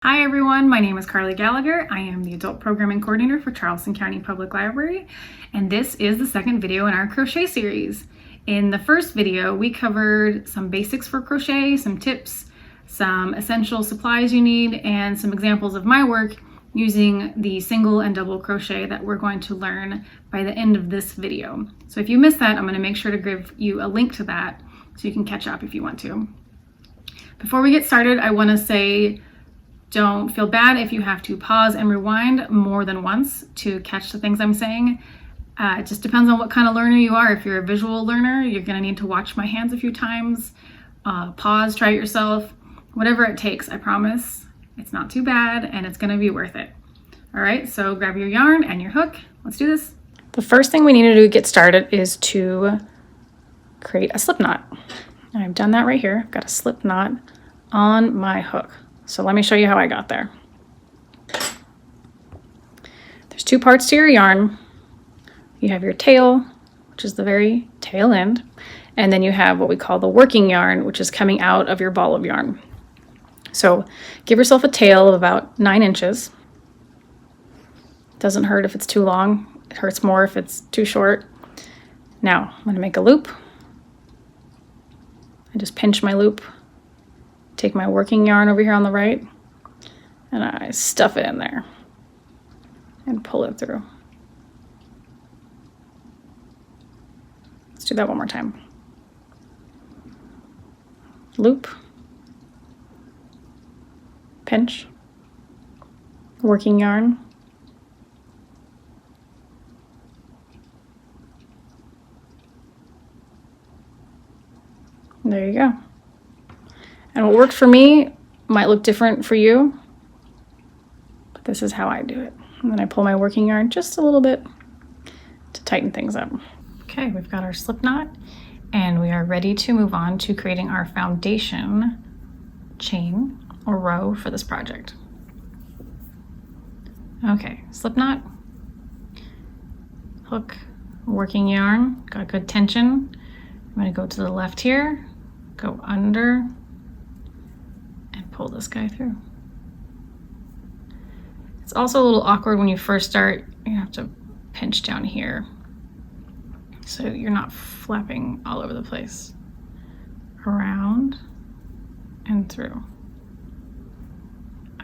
Hi everyone, my name is Karli Gallagher. I am the Adult Programming Coordinator for Charleston County Public Library, and this is the second video in our crochet series. In the first video, we covered some basics for crochet, some tips, some essential supplies you need, and some examples of my work using the single and double crochet that we're going to learn by the end of this video. So if you missed that, I'm going to make sure to give you a link to that so you can catch up if you want to. Before we get started, I want to say don't feel bad if you have to pause and rewind more than once to catch the things I'm saying. It just depends on what kind of learner you are. If you're a visual learner, you're going to need to watch my hands a few times, pause, try it yourself, whatever it takes. I promise it's not too bad and it's going to be worth it. All right, so grab your yarn and your hook. Let's do this. The first thing we need to do to get started is to create a slip knot. And I've done that right here. I've got a slip knot on my hook. So let me show you how I got there. There's two parts to your yarn. You have your tail, which is the very tail end, and then you have what we call the working yarn, which is coming out of your ball of yarn. So give yourself a tail of about 9 inches. Doesn't hurt if it's too long. It hurts more if it's too short. Now I'm going to make a loop. I just pinch my loop. Take my working yarn over here on the right, and I stuff it in there and pull it through. Let's do that one more time. Loop, pinch, working yarn, there you go. And what worked for me might look different for you, but this is how I do it. And then I pull my working yarn just a little bit to tighten things up. Okay, we've got our slip knot, and we are ready to move on to creating our foundation chain or row for this project. Okay, slip knot, hook, working yarn, got good tension. I'm going to go to the left here, go under, pull this guy through. It's also a little awkward when you first start. You have to pinch down here so you're not flapping all over the place. Around and through.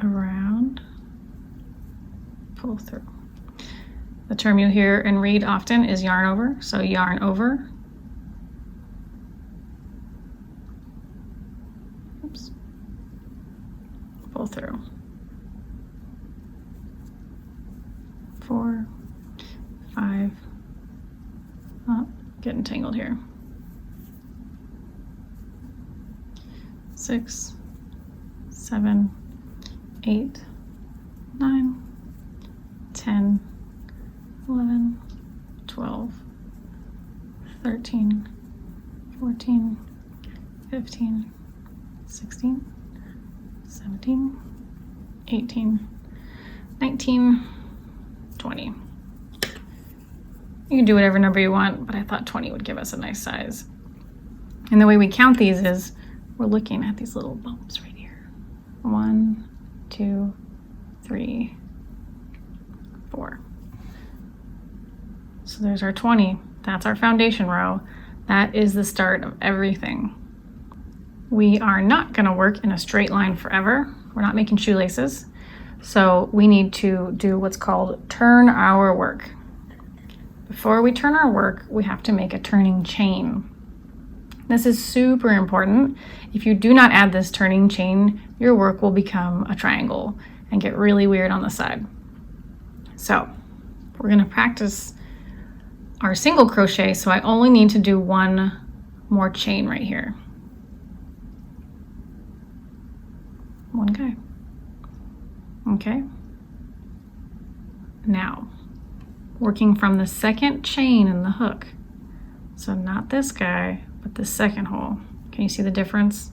Around, pull through. The term you hear and read often is yarn over, so yarn over. Oops. Pull through. 4, 5, oh, getting tangled here. 6, 7, 8, 9, 10, 11, 12, 13, 14, 15, 16, 17, 18, 19, 20. You can do whatever number you want, but I thought 20 would give us a nice size. And the way we count these is we're looking at these little bumps right here. 1, 2, 3, 4. So there's our 20. That's our foundation row. That is the start of everything. We are not going to work in a straight line forever. We're not making shoelaces. So we need to do what's called turn our work. Before we turn our work, we have to make a turning chain. This is super important. If you do not add this turning chain, your work will become a triangle and get really weird on the side. So we're going to practice our single crochet, so I only need to do one more chain right here. One guy. Okay. Now, working from the second chain in the hook. So not this guy, but the second hole. Can you see the difference?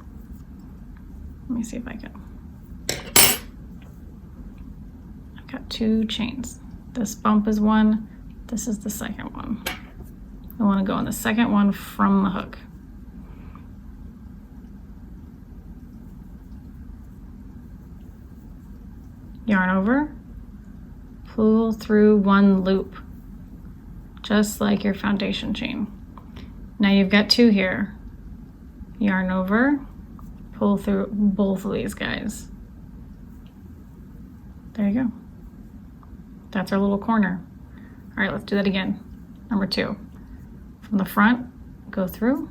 Let me see if I can. I've got 2 chains. This bump is one, this is the second one. I want to go in the second one from the hook. yarn over, pull through 1 loop, just like your foundation chain. Now you've got 2 here. Yarn over, pull through both of these guys. There you go. That's our little corner. All right, let's do that again. Number 2. From the front, go through,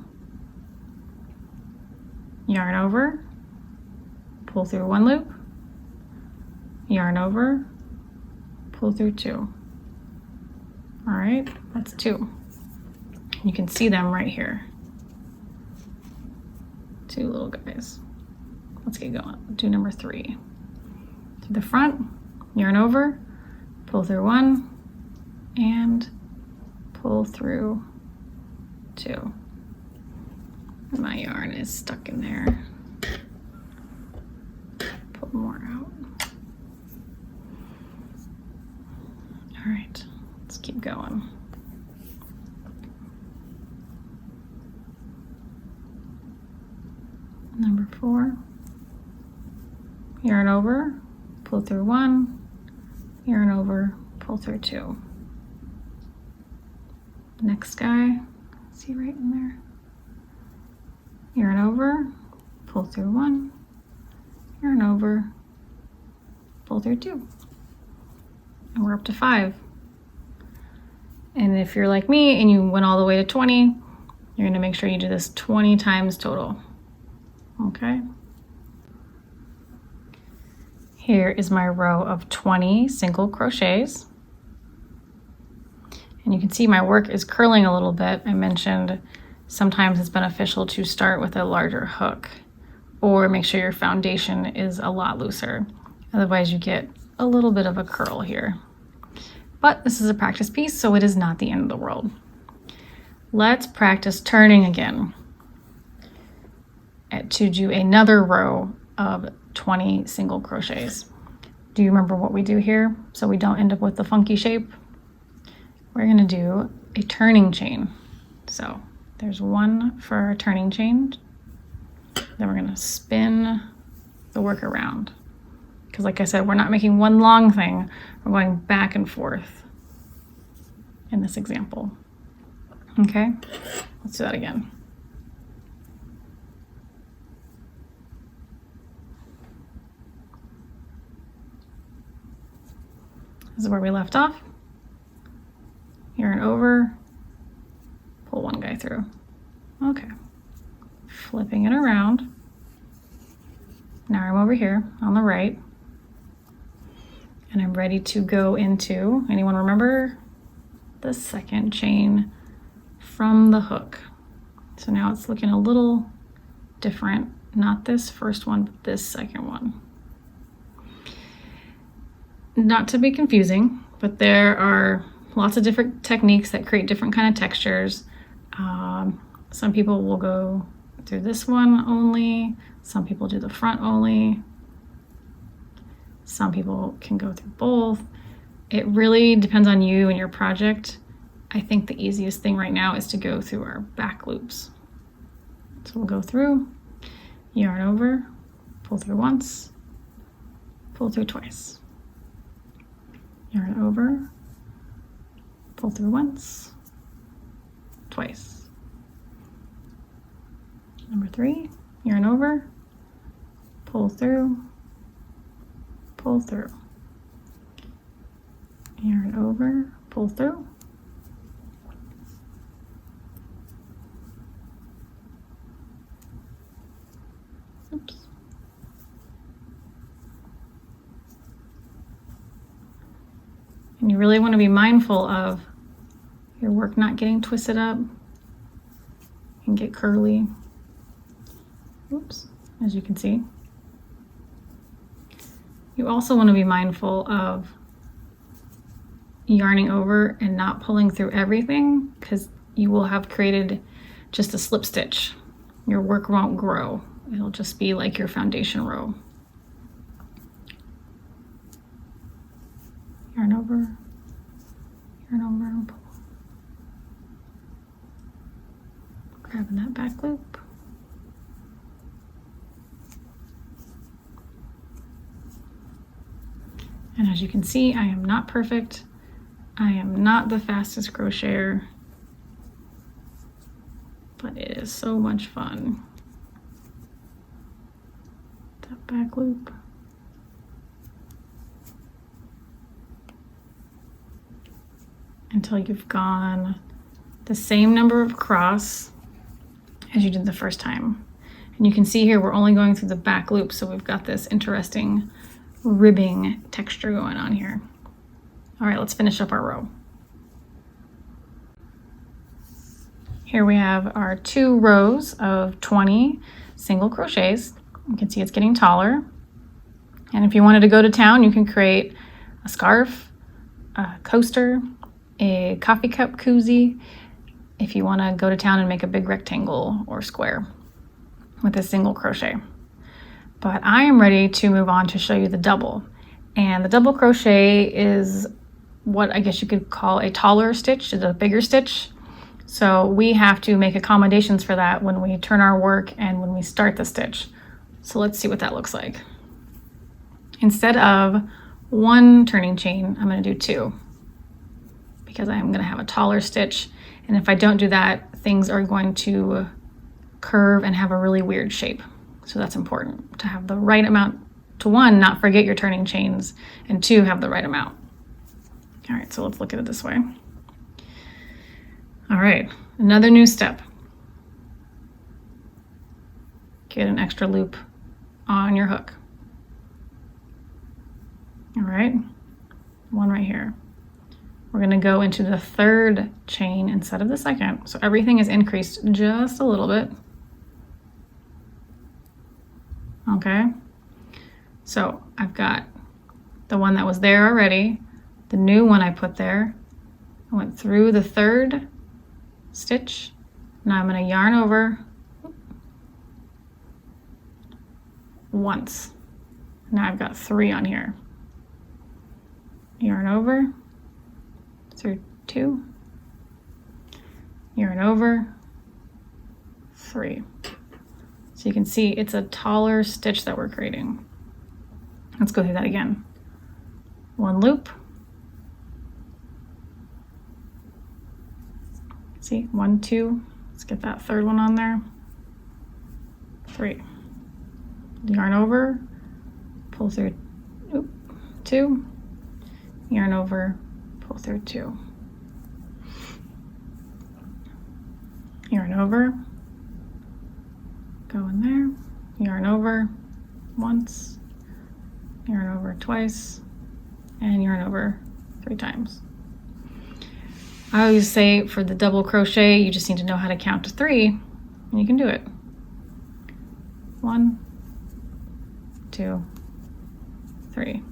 yarn over, pull through 1 loop, yarn over, pull through 2. All right, that's 2. You can see them right here. 2 little guys. Let's get going. Do number 3. Through the front, yarn over, pull through 1, and pull through 2. My yarn is stuck in there. Pull more out. All right, let's keep going. Number 4, yarn over, pull through 1, yarn over, pull through 2. Next guy, see right in there. Yarn over, pull through 1, yarn over, pull through 2. And we're up to 5. And if you're like me and you went all the way to 20, you're gonna make sure you do this 20 times total. Okay. Here is my row of 20 single crochets. And you can see my work is curling a little bit. I mentioned sometimes it's beneficial to start with a larger hook or make sure your foundation is a lot looser. Otherwise you get a little bit of a curl here. But this is a practice piece, so it is not the end of the world. Let's practice turning again to do another row of 20 single crochets. Do you remember what we do here so we don't end up with the funky shape? We're gonna do a turning chain. So there's 1 for our turning chain. Then we're gonna spin the work around. Because like I said, we're not making one long thing. We're going back and forth in this example. Okay, let's do that again. This is where we left off. Yarn over, pull 1 guy through. Okay, flipping it around. Now I'm over here on the right, and I'm ready to go into, anyone remember? The second chain from the hook. So now it's looking a little different. Not this first one, but this second one. Not to be confusing, but there are lots of different techniques that create different kind of textures. Some people will go through this one only. Some people do the front only. Some people can go through both. It really depends on you and your project. I think the easiest thing right now is to go through our back loops. So we'll go through, yarn over, pull through once, pull through twice. Yarn over, pull through once, twice. Number 3, yarn over, pull through, pull through. Yarn over, pull through. Oops. And you really want to be mindful of your work not getting twisted up and get curly. Oops, as you can see. You also want to be mindful of yarning over and not pulling through everything, because you will have created just a slip stitch. Your work won't grow. It'll just be like your foundation row. Yarn over, and pull. Grabbing that back loop. And as you can see, I am not perfect. I am not the fastest crocheter, but it is so much fun. That back loop. Until you've gone the same number of across as you did the first time. And you can see here we're only going through the back loop, so we've got this interesting ribbing texture going on here. All right, let's finish up our row. Here we have our 2 rows of 20 single crochets. You can see it's getting taller. And if you wanted to go to town, you can create a scarf, a coaster, a coffee cup koozie, if you want to go to town and make a big rectangle or square with a single crochet. But I am ready to move on to show you the double. And the double crochet is what I guess you could call a taller stitch, it's a bigger stitch. So we have to make accommodations for that when we turn our work and when we start the stitch. So let's see what that looks like. Instead of 1 turning chain, I'm going to do 2. Because I'm going to have a taller stitch, and if I don't do that, things are going to curve and have a really weird shape. So that's important to have the right amount, to 1, not forget your turning chains, and 2, have the right amount. All right, so let's look at it this way. All right, another new step. Get an extra loop on your hook. All right, 1 right here. We're going to go into the 3rd chain instead of the 2nd. So everything is increased just a little bit. Okay. So I've got the one that was there already, the new one I put there. I went through the 3rd stitch. Now I'm going to yarn over once. Now I've got 3 on here. Yarn over. Through 2, yarn over, 3. So you can see it's a taller stitch that we're creating. Let's go through that again. 1 loop. See, 1, 2. Let's get that 3rd one on there. 3. Yarn over, pull through 2, yarn over, pull through 2. Yarn over, go in there, yarn over once, yarn over twice, and yarn over 3 times. I always say for the double crochet, you just need to know how to count to 3, and you can do it. 1, 2, 3.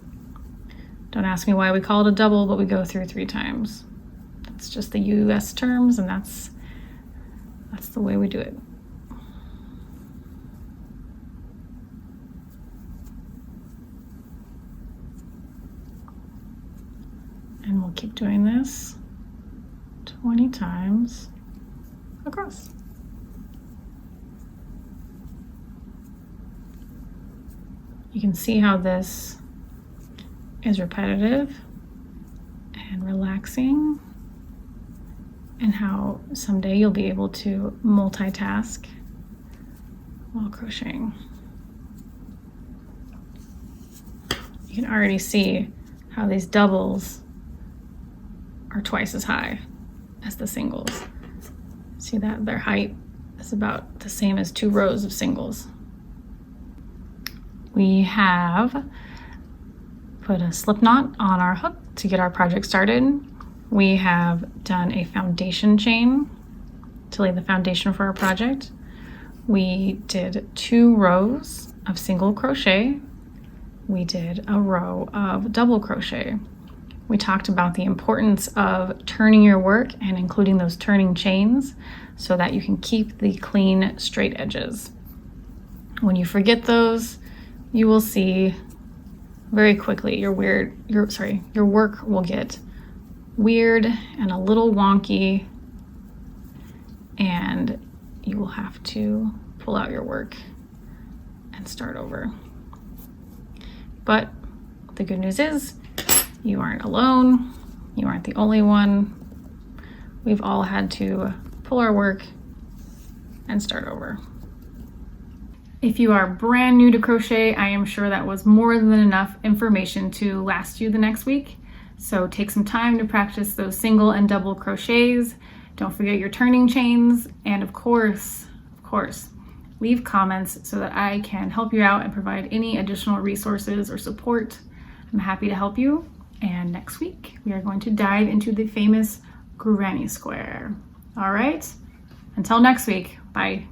Don't ask me why we call it a double, but we go through 3 times. That's just the US terms, and that's the way we do it. And we'll keep doing this 20 times across. You can see how this is repetitive and relaxing, and how someday you'll be able to multitask while crocheting. You can already see how these doubles are twice as high as the singles. See that their height is about the same as 2 rows of singles. We have put a slip knot on our hook to get our project started. We have done a foundation chain to lay the foundation for our project. We did 2 rows of single crochet. We did a row of double crochet. We talked about the importance of turning your work and including those turning chains so that you can keep the clean, straight edges. When you forget those, you will see very quickly your work will get weird and a little wonky, and you will have to pull out your work and start over. But the good news is You aren't alone. You aren't the only one. We've all had to pull our work and start over. If you are brand new to crochet, I am sure that was more than enough information to last you the next week. So take some time to practice those single and double crochets. Don't forget your turning chains. And of course, leave comments so that I can help you out and provide any additional resources or support. I'm happy to help you. And next week, we are going to dive into the famous granny square. All right, until next week, bye.